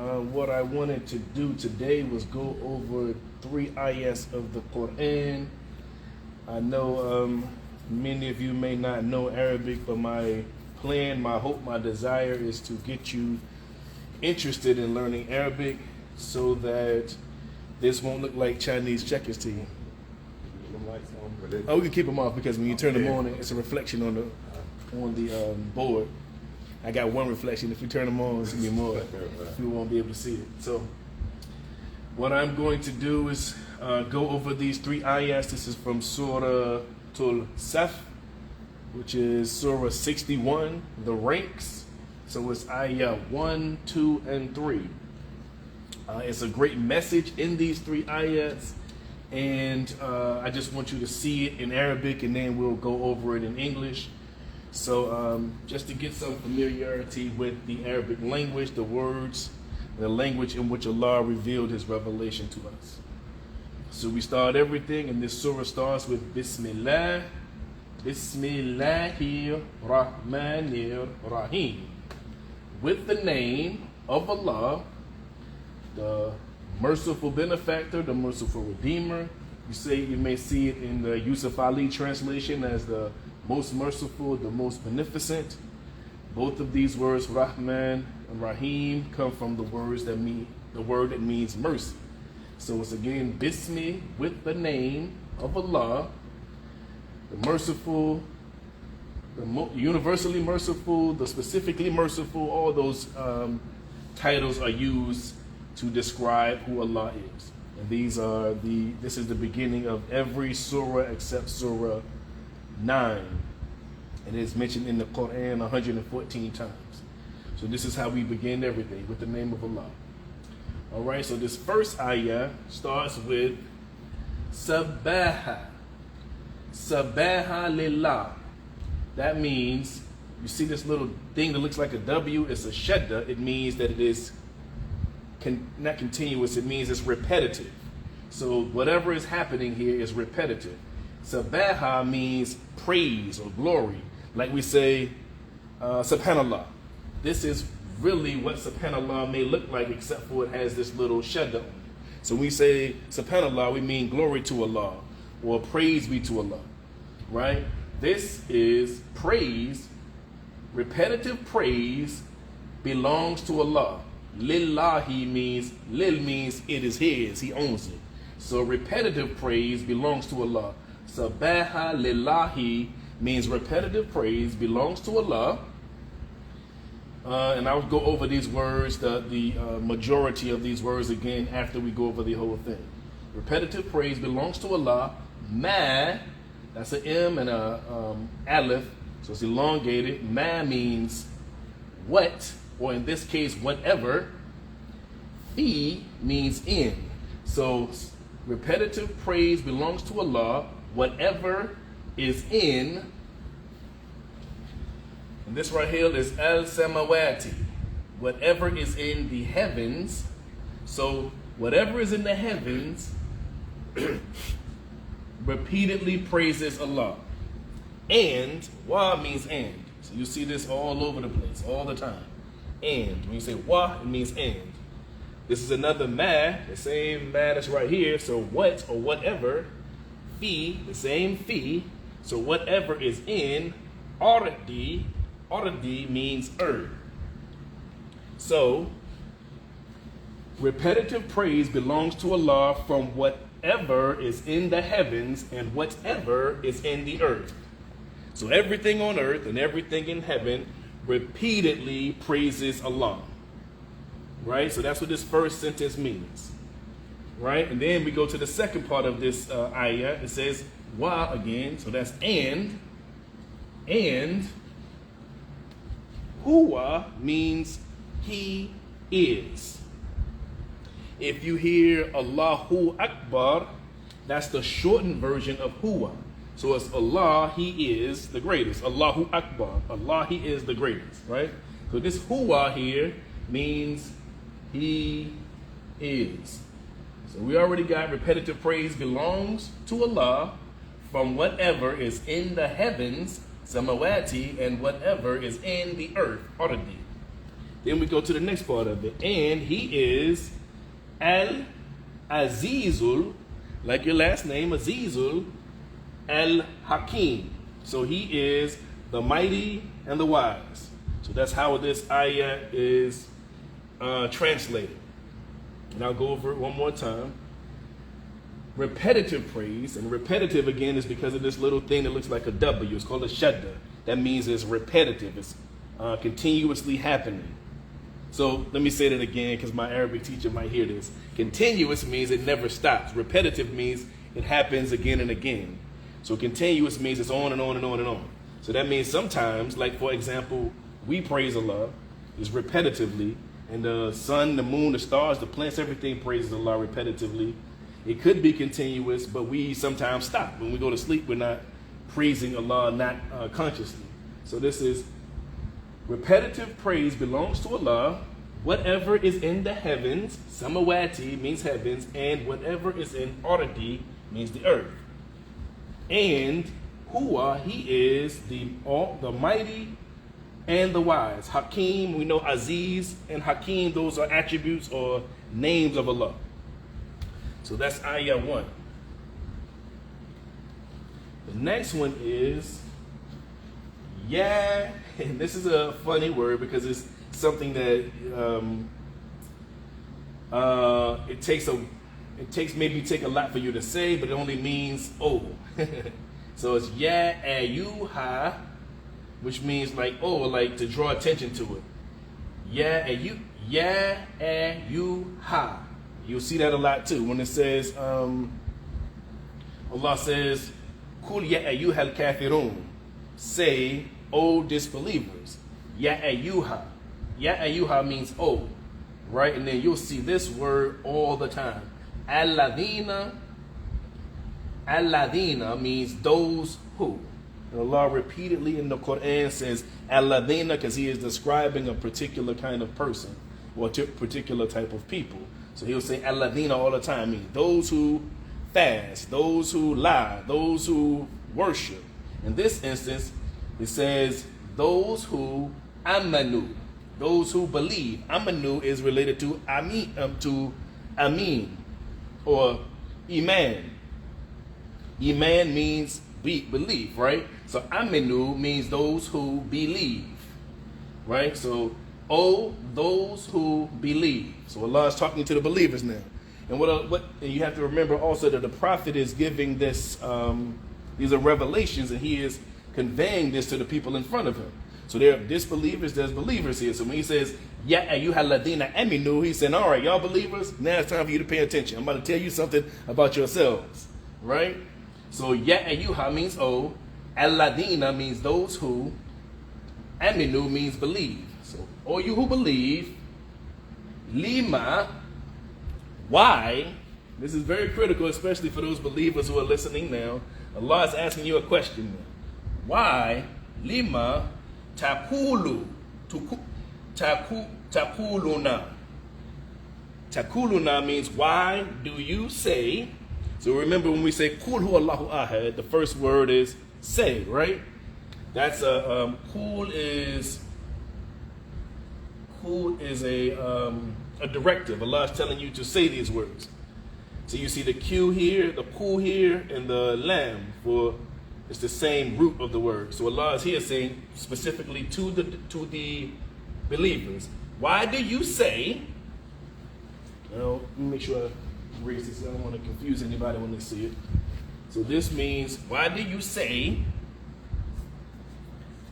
What I wanted to do today was go over three ayahs of the Quran. I know many of you may not know Arabic, but my plan, my hope, my desire is to get you interested in learning Arabic so that this won't look like Chinese checkers to you. Oh, we can keep them off because when you turn them on, it's a reflection on the board. I got one reflection. If you turn them on, it's gonna be more. You won't be able to see it. So, what I'm going to do is go over these three ayahs. This is from Surah Tul Saf, which is Surah 61, the ranks. So it's ayah 1, 2, and 3. It's a great message in these three ayahs, and I just want you to see it in Arabic, and then we'll go over it in English. So just to get some familiarity with the Arabic language, the words, the language in which Allah revealed His revelation to us. So we start everything, and this surah starts with Bismillah, Bismillahir Rahmanir Rahim. With the name of Allah, the merciful benefactor, the merciful redeemer. You may see it in the Yusuf Ali translation as the most merciful, the most beneficent. Both of these words, Rahman and Rahim, come from the word that means mercy. So it's again Bismi, with the name of Allah, the merciful, the universally merciful, the specifically merciful. All those titles are used to describe who Allah is. And this is the beginning of every surah except Surah 9. And it is mentioned in the Quran 114 times. So this is how we begin everything, with the name of Allah. All right, so this first ayah starts with Sabaha. Sabaha lillah. That means, you see this little thing that looks like a W, it's a shadda. It means that it is not continuous, it means it's repetitive. So whatever is happening here is repetitive. Sabaha means praise or glory. Like we say, Subhanallah. This is really what Subhanallah may look like, except for it has this little shadda on it. So when we say Subhanallah, we mean glory to Allah, or praise be to Allah, right? This is praise, repetitive praise belongs to Allah. Lillahi means, lil means it is His, He owns it. So repetitive praise belongs to Allah. Sabaha lillahi means repetitive praise belongs to Allah. And I'll go over these words, the majority of these words again after we go over the whole thing. Repetitive praise belongs to Allah. Ma, that's an M and a aleph, so it's elongated. Ma means what, or in this case, whatever. Fi means in. So repetitive praise belongs to Allah. Whatever is in, and this right here is al-samawati, whatever is in the heavens. So whatever is in the heavens repeatedly praises Allah. And, wa means and. So you see this all over the place, all the time. And, when you say wa, it means and. This is another ma, the same ma that's right here. So what or whatever. Fi, the same fi. So whatever is in ardi, ardi means earth. So repetitive praise belongs to Allah from whatever is in the heavens and whatever is in the earth. So everything on earth and everything in heaven repeatedly praises Allah. Right? So that's what this first sentence means. Right? And then we go to the second part of this ayah. It says wa again. So that's and. And huwa means He is. If you hear Allahu Akbar, that's the shortened version of huwa. So it's Allah, He is the greatest. Allahu Akbar. Allah, He is the greatest. Right? So this huwa here means He is. So we already got repetitive praise belongs to Allah from whatever is in the heavens, samawati, and whatever is in the earth, ardi. Then we go to the next part of it. And he is Al-Azizul, like your last name, Azizul Al-Hakim. So he is the mighty and the wise. So that's how this ayah is translated. And I'll go over it one more time. Repetitive praise, and repetitive again is because of this little thing that looks like a W. It's called a shadda. That means it's repetitive. It's continuously happening. So let me say that again because my Arabic teacher might hear this. Continuous means it never stops. Repetitive means it happens again and again. So continuous means it's on and on and on and on. So that means sometimes, like for example, we praise Allah is repetitively, and the sun, the moon, the stars, the plants, everything praises Allah repetitively. It could be continuous, but we sometimes stop. When we go to sleep, we're not praising Allah, not consciously. So this is repetitive praise belongs to Allah. Whatever is in the heavens, samawati means heavens, and whatever is in ardi means the earth. And huwa, he is the mighty and the wise. Hakim, we know Aziz and Hakim, those are attributes or names of Allah. So that's ayah 1. The next one is yeah, and this is a funny word because it's something that it takes maybe take a lot for you to say, but it only means oh. So it's ya ayuha, which means like oh, like to draw attention to it. Ya ayuha. You'll see that a lot too when it says Allah says Kul ya ayyuhal kafirun, say O disbelievers. Ya ayyuha. Ya ayyuha means oh, right? And then you'll see this word all the time. Alladina means those who. And Allah repeatedly in the Quran says Alladina because he is describing a particular kind of person or a particular type of people. So he'll say Alladina all the time, meaning those who fast, those who lie, those who worship. In this instance, it says those who amanu, those who believe. Amanu is related to amin or iman. Iman means belief, right? So aminu means those who believe, right? So oh, those who believe. So Allah is talking to the believers now. And what and you have to remember also that the prophet is giving this, these are revelations, and he is conveying this to the people in front of him. So there are disbelievers, there's believers here. So when he says, Ya ayyuhal ladina aminu, he's saying, all right, y'all believers, now it's time for you to pay attention. I'm about to tell you something about yourselves, right? So Ya ayyuha means oh, al-ladina means those who, aminu means believe. So, all you who believe, lima, why? This is very critical, especially for those believers who are listening now. Allah is asking you a question now. Why? Lima taqulu taquluna. Taquluna means why do you say? So remember when we say Qul hu Allahu ahad, the first word is say, right? That's a Qul is a directive. Allah is telling you to say these words. So you see the Q here, the Qul here, and the lam for it's the same root of the word. So Allah is here saying specifically to the believers, why do you say? Let me make sure I raise this. I don't want to confuse anybody when they see it. So this means, why do you say?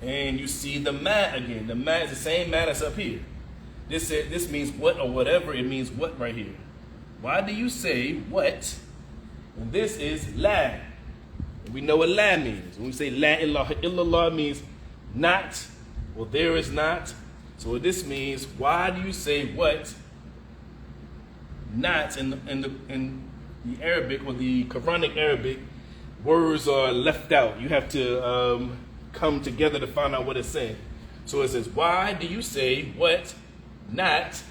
And you see the ma again. The ma is the same ma that's up here. This means what or whatever. It means what right here. Why do you say what? And this is la. We know what la means. When we say la ilaha illallah, means not or there is not. So this means, why do you say what? Not in the Arabic or the Quranic Arabic, words are left out. You have to come together to find out what it's saying. So it says, why do you say what? Not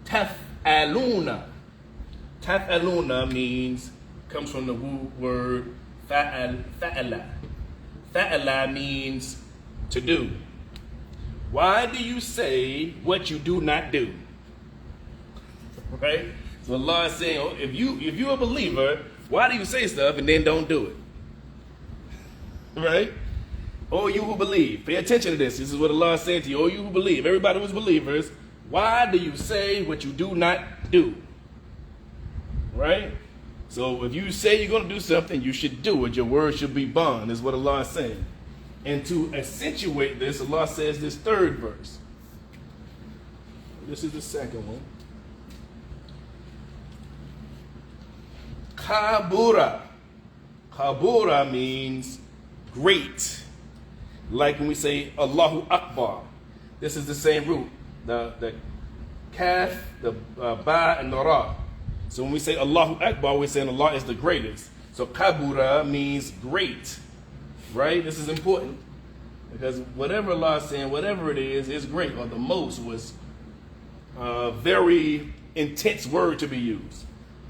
taf'aluna. Taf'aluna comes from the word fa'ala. Fa'ala means to do. why do you say what you do not do? Right? So Allah is saying, oh, if you're a believer, why do you say stuff and then don't do it? Right? Oh, you who believe, pay attention to this. This is what Allah is saying to you. Oh, you who believe, everybody who's believers, why do you say what you do not do? Right? So if you say you're going to do something, you should do it. Your word should be bond, is what Allah is saying. And to accentuate this, Allah says this third verse. This is the second one. Kabura. Kabura means great. Like when we say Allahu Akbar. This is the same root. The kaf, the ba, and the ra. So when we say Allahu Akbar, we're saying Allah is the greatest. So kabura means great. Right? This is important. Because whatever Allah is saying, whatever it is great. Or the most was a very intense word to be used.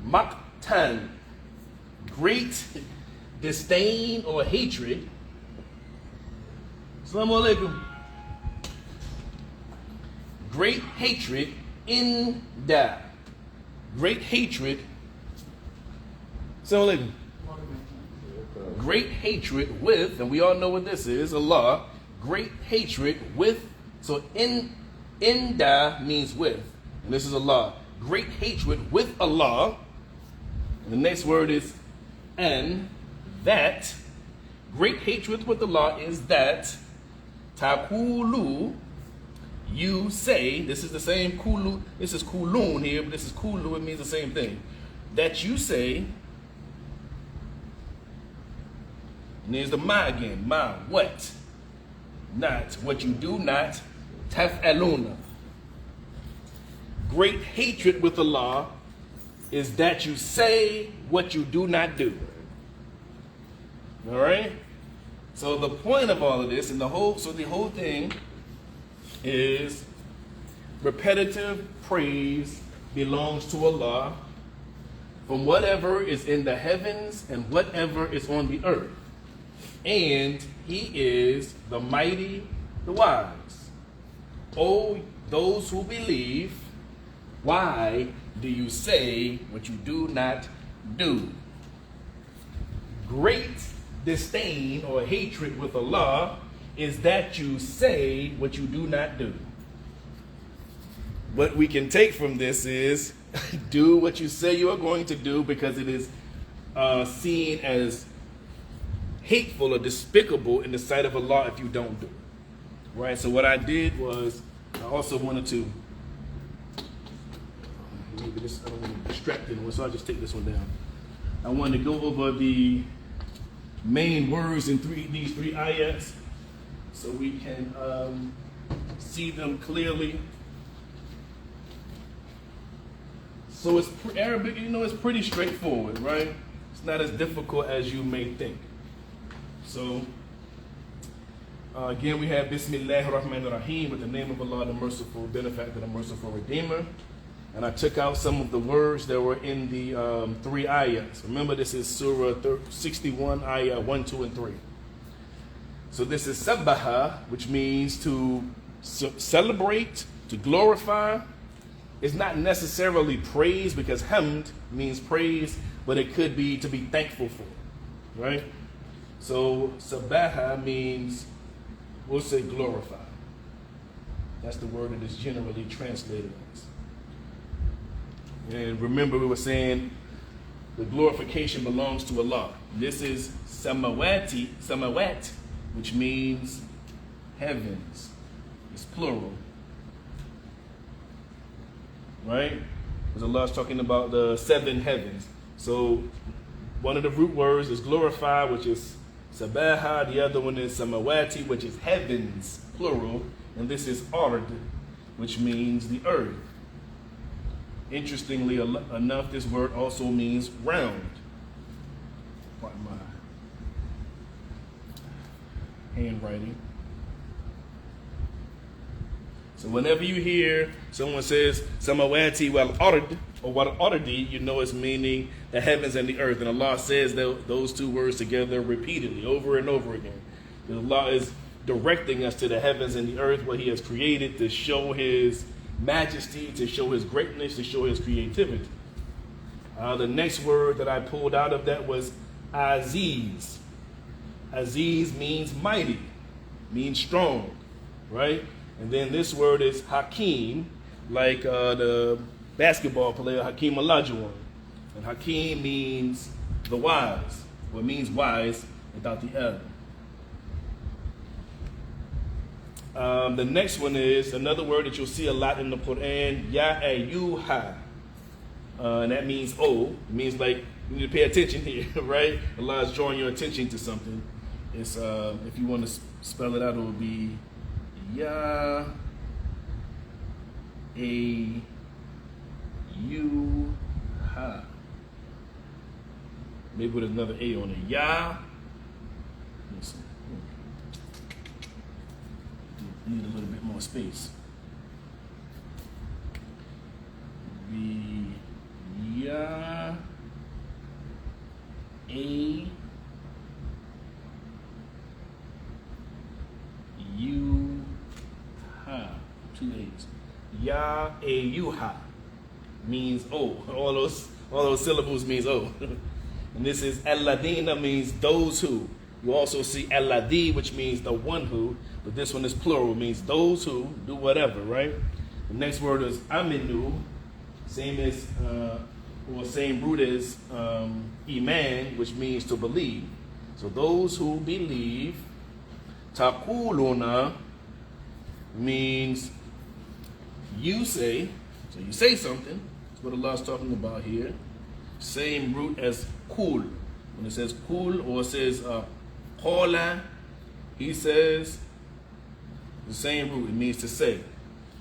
Maktan. Great disdain or hatred. Assalamu alaikum. Great hatred in da. Great hatred. Assalamu alaikum. Great hatred with, and we all know what this is, Allah. Great hatred with, so in da means with, and this is Allah. Great hatred with Allah. And the next word is and that. Great hatred with Allah is that Takulu, you say, this is the same kulu, this is kulun here, but this is kulu, it means the same thing. That you say, and there's the ma again, ma, what? Not, what you do not, taf'aluna. Great hatred with Allah is that you say what you do not do. All right? So the point of all of this, and the whole thing is repetitive praise belongs to Allah from whatever is in the heavens and whatever is on the earth. And He is the mighty, the wise. Oh, those who believe, why do you say what you do not do? Great disdain or hatred with Allah is that you say what you do not do. What we can take from this is do what you say you are going to do, because it is seen as hateful or despicable in the sight of Allah if you don't do it. Right? So what I did was, I also wanted to, maybe this, I don't want to distract anyone, so I'll just take this one down. I wanted to go over the main words in these three ayats so we can see them clearly. So it's Arabic, it's pretty straightforward, right? It's not as difficult as you may think. So again, we have Bismillahir Rahmanir Rahim, with the name of Allah, the merciful benefactor, the merciful redeemer. And I took out some of the words that were in the three ayahs. Remember, this is Surah 61, ayah 1, 2, and 3. So this is sabbaha, which means to celebrate, to glorify. It's not necessarily praise, because hamd means praise, but it could be to be thankful for, right? So sabbaha means, we'll say glorify. That's the word that is generally translated as. And remember, we were saying the glorification belongs to Allah. This is samawat, which means heavens. It's plural. Right? Because Allah is talking about the 7 heavens. So one of the root words is glorify, which is sabaha. The other one is samawati, which is heavens, plural. And this is ard, which means the earth. Interestingly enough, this word also means round. Pardon my handwriting. So whenever you hear someone says samawati wal ard or wal ardi, you know it's meaning the heavens and the earth. And Allah says those two words together repeatedly, over and over again. Because Allah is directing us to the heavens and the earth, what he has created to show his majesty, to show his greatness, to show his creativity. The next word that I pulled out of that was Aziz. Aziz means mighty, means strong, right? And then this word is Hakim, like the basketball player Hakeem Olajuwon. And Hakim means the wise, or it means wise without the L. The next one is another word that you'll see a lot in the Quran, Ya-Ayyuha. And that means it means like you need to pay attention here, right? Allah is drawing your attention to something. It's if you want to spell it out, it will be Ya-A-U-Ha. Maybe with another A on it. Ya. Let's see. Need a little bit more space. Ya A U Ha. Two A's. Ya A U Ha means O. All those syllables means O. And this is Alladina means those who. You also see Alladi, which means the one who, but this one is plural, means those who do whatever, right? The next word is Aminu, same root as Iman, which means to believe. So those who believe. Taquluna means you say, so you say something. That's what Allah is talking about here. Same root as kul. When it says kul or it says qala, he says, the same root, it means to say.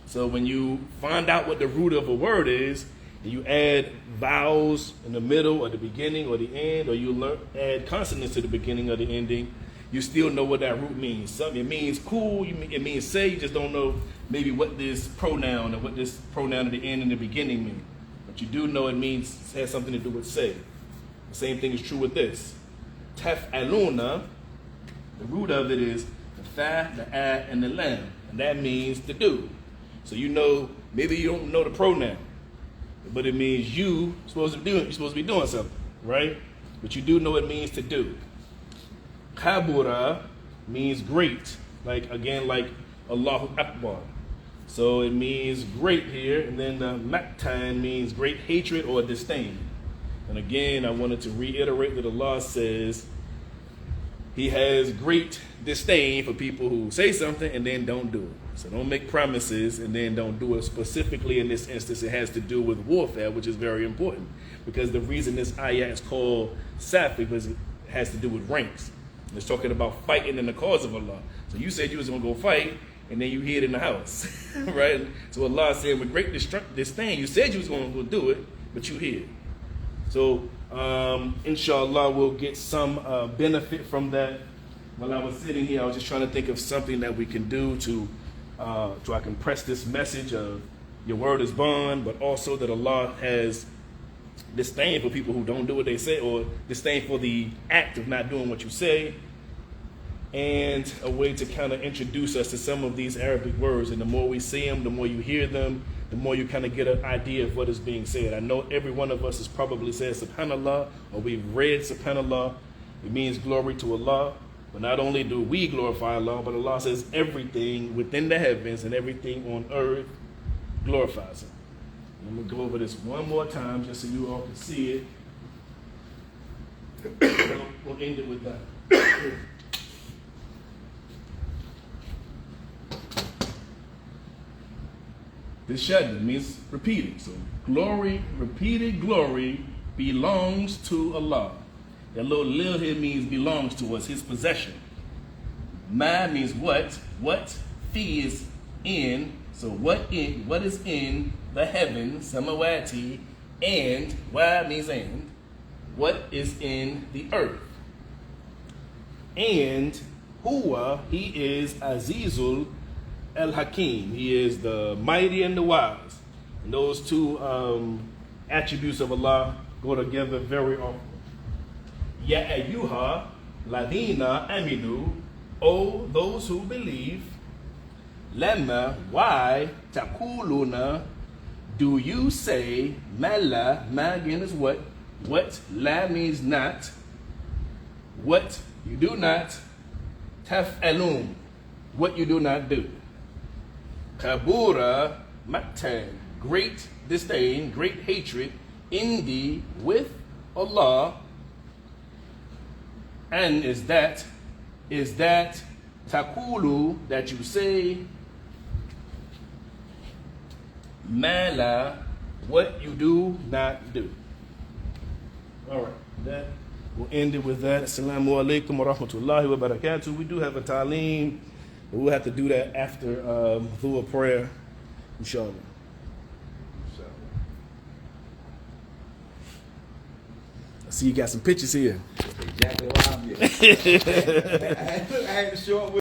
So when you find out what the root of a word is, and you add vowels in the middle or the beginning or the end, or you add consonants to the beginning or the ending, you still know what that root means. It means cool, it means say, you just don't know maybe what this pronoun or what this pronoun at the end and the beginning mean. But you do know it has something to do with say. The same thing is true with this. Taf'aluna, the root of it is the fa, the a, and the lam. And that means to do. So you know, maybe you don't know the pronoun, but it means you're supposed to be doing something, right? But you do know it means to do. Kabura means great, like Allahu Akbar. So it means great here, and then the Maktan means great hatred or disdain. And again, I wanted to reiterate that Allah says He has great disdain for people who say something and then don't do it. So don't make promises and then don't do it. Specifically in this instance, it has to do with warfare, which is very important. Because the reason this ayah is called Saf because it has to do with ranks. It's talking about fighting in the cause of Allah. So you said you was going to go fight, and then you hid in the house, right? So Allah said, with great disdain, you said you was going to go do it, but you hid. So inshallah, we'll get some benefit from that. While I was sitting here, I was just trying to think of something that we can do to I can press this message of your word is bond, but also that Allah has disdain for people who don't do what they say, or disdain for the act of not doing what you say, and a way to kind of introduce us to some of these Arabic words. And the more we see them, the more you hear them, the more you kind of get an idea of what is being said. I know every one of us has probably said subhanallah, or we've read subhanallah. It means glory to Allah. But not only do we glorify Allah, but Allah says everything within the heavens and everything on earth glorifies Him. And I'm going to go over this one more time just so you all can see it. We'll end it with that. This shadda means repeating. So glory, repeated glory belongs to Allah. That little lil here means belongs to us, His possession. Ma means what? What? Fi is in. So what is in the heavens, samawati, and wa means and. What is in the earth? And huwa, He is Azizul al-Hakim. He is the mighty and the wise. And those two attributes of Allah go together very often. Ya ayyuha ladina aminu O those who believe, Lema, why, Takuluna, do you say, Mala, ma again is what? What? La means not. What you do not. Taf'alun, what you do not do. Kabura, Maktan, great disdain, great hatred, indi, with Allah. And is that Takulu, that you say, Mala, what you do not do. All right, that we'll end it with that. Assalamu alaikum wa rahmatullahi wa barakatuh. We do have a ta'aleem, but we'll have to do that after Dhuhr prayer, inshallah. I see you got some pictures here. Exactly what I'm here. I had to show up with